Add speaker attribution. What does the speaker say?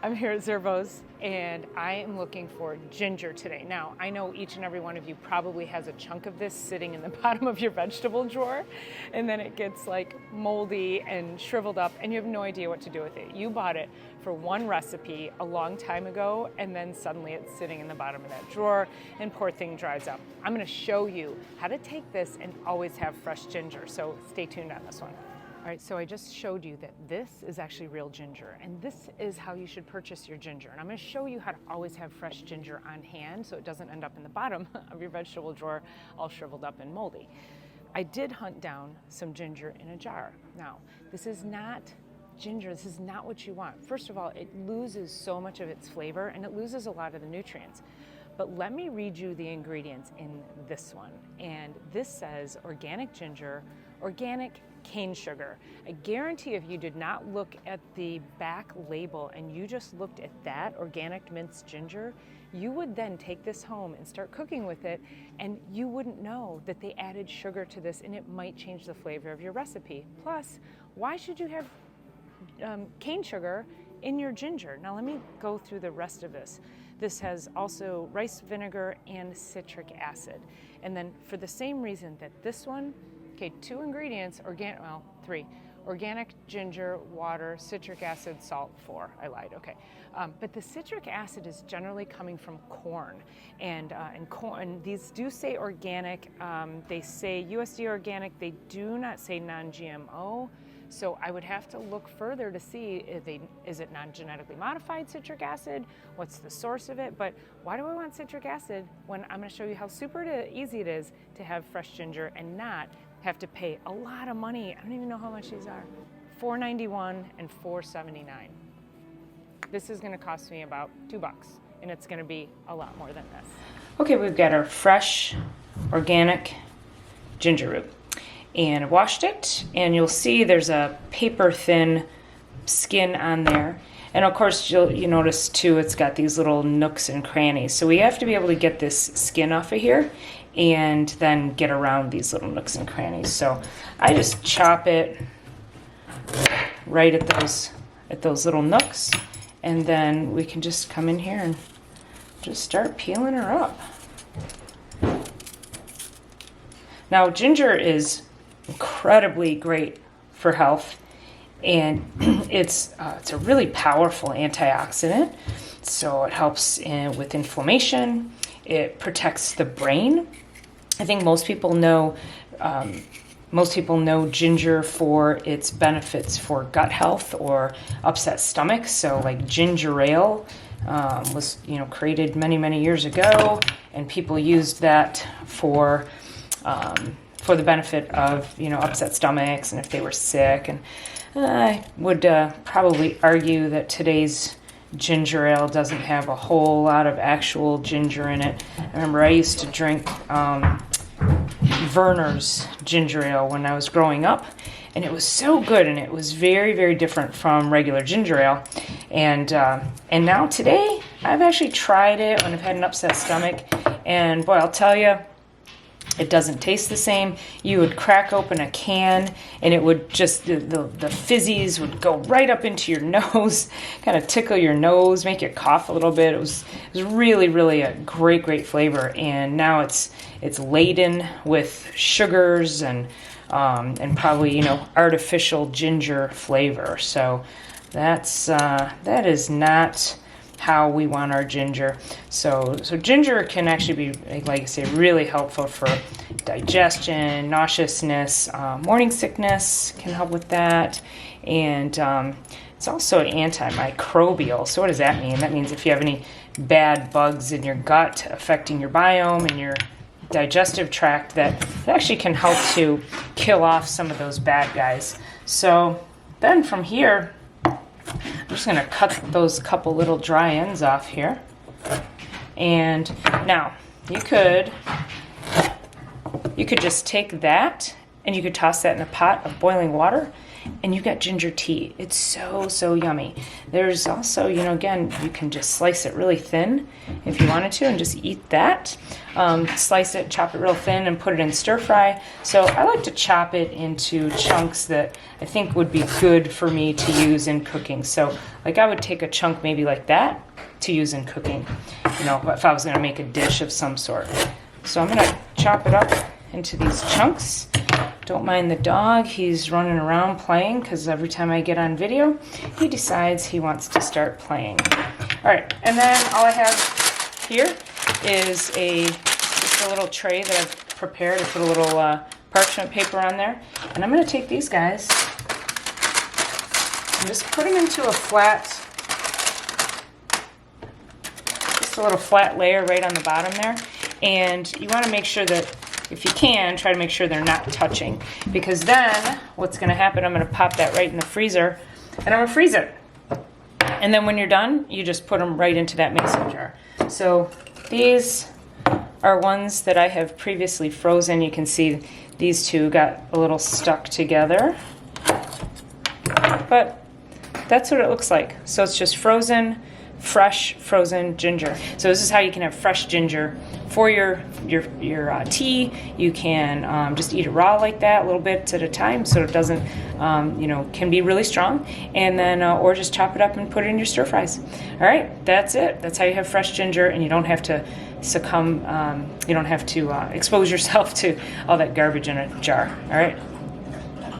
Speaker 1: I'm here at Zervo's and I am looking for ginger today. Now, I know each and every one of you probably has a chunk of this sitting in the bottom of your vegetable drawer, and then it gets like moldy and shriveled up and you have no idea what to do with it. You bought it for one recipe a long time ago and then suddenly it's sitting in the bottom of that drawer and poor thing dries up. I'm gonna show you how to take this and always have fresh ginger, so stay tuned on this one. All right, so I just showed you that this is actually real ginger, and this is how you should purchase your ginger. And I'm gonna show you how to always have fresh ginger on hand so it doesn't end up in the bottom of your vegetable drawer all shriveled up and moldy. I did hunt down some ginger in a jar. Now, this is not ginger, this is not what you want. First of all, it loses so much of its flavor and it loses a lot of the nutrients. But let me read you the ingredients in this one. And this says organic ginger, organic cane sugar. I guarantee if you did not look at the back label and you just looked at that organic minced ginger, you would then take this home and start cooking with it, and you wouldn't know that they added sugar to this, and it might change the flavor of your recipe. Plus, why should you have cane sugar in your ginger? Now let me go through the rest of this. This has also rice vinegar and citric acid. And then for the same reason that this one, okay, 2 ingredients, three. Organic ginger, water, citric acid, salt, 4. I lied, okay. But the citric acid is generally coming from corn. And corn, these do say organic. They say USDA organic. They do not say non-GMO. So I would have to look further to see is it non-genetically modified citric acid? What's the source of it? But why do I want citric acid when I'm going to show you how super easy it is to have fresh ginger and not have to pay a lot of money. I don't even know how much these are. $4.91 and $4.79. This is going to cost me about $2, and it's going to be a lot more than this. Okay, we've got our fresh organic ginger root. And I washed it, and you'll see there's a paper thin skin on there. And of course, you notice too, it's got these little nooks and crannies. So we have to be able to get this skin off of here and then get around these little nooks and crannies. So I just chop it right at those little nooks, and then we can just come in here and just start peeling her up. Now, ginger is incredibly great for health, and it's a really powerful antioxidant. So it helps with inflammation. It protects the brain. I think most people know ginger for its benefits for gut health or upset stomach. So like ginger ale was created many years ago, and people used that for the benefit of upset stomachs and if they were sick. And I would probably argue that today's ginger ale doesn't have a whole lot of actual ginger in it. I remember I used to drink Verner's ginger ale when I was growing up, and it was so good, and it was very different from regular ginger ale. And now today I've actually tried it when I've had an upset stomach, and boy, I'll tell you, it doesn't taste the same. You would crack open a can and it would just, the fizzies would go right up into your nose, kind of tickle your nose, make you cough a little bit. It was really a great flavor. And now it's laden with sugars and probably, artificial ginger flavor. So that is not how we want our ginger. So ginger can actually be, like I say, really helpful for digestion, nauseousness, morning sickness can help with that. And it's also antimicrobial. So what does that mean? That means if you have any bad bugs in your gut affecting your biome and your digestive tract, that actually can help to kill off some of those bad guys. So then from here, I'm just going to cut those couple little dry ends off here. And now you could just take that and you could toss that in a pot of boiling water and you've got ginger tea. It's so, so yummy. There's also, you know, again, you can just slice it really thin if you wanted to and just eat that. Slice it, chop it real thin, and put it in stir fry. So I like to chop it into chunks that I think would be good for me to use in cooking. So like I would take a chunk maybe like that to use in cooking, you know, if I was gonna make a dish of some sort. So I'm gonna chop it up into these chunks. Don't mind the dog, he's running around playing because every time I get on video, he decides he wants to start playing. All right, and then all I have here is just a little tray that I've prepared. I put a little parchment paper on there. And I'm gonna take these guys and just put them into a little flat layer right on the bottom there. And you wanna make sure that, if you can, try to make sure they're not touching, because then what's going to happen, I'm going to pop that right in the freezer and I'm going to freeze it. And then when you're done, you just put them right into that mason jar. So these are ones that I have previously frozen. You can see these two got a little stuck together, but that's what it looks like. So it's just fresh frozen ginger. So this is how you can have fresh ginger for your tea. You can just eat it raw like that, little bits at a time, so it doesn't, you know, can be really strong. And then, or just chop it up and put it in your stir fries. All right, that's it. That's how you have fresh ginger, and you don't have to succumb. You don't have to expose yourself to all that garbage in a jar. All right.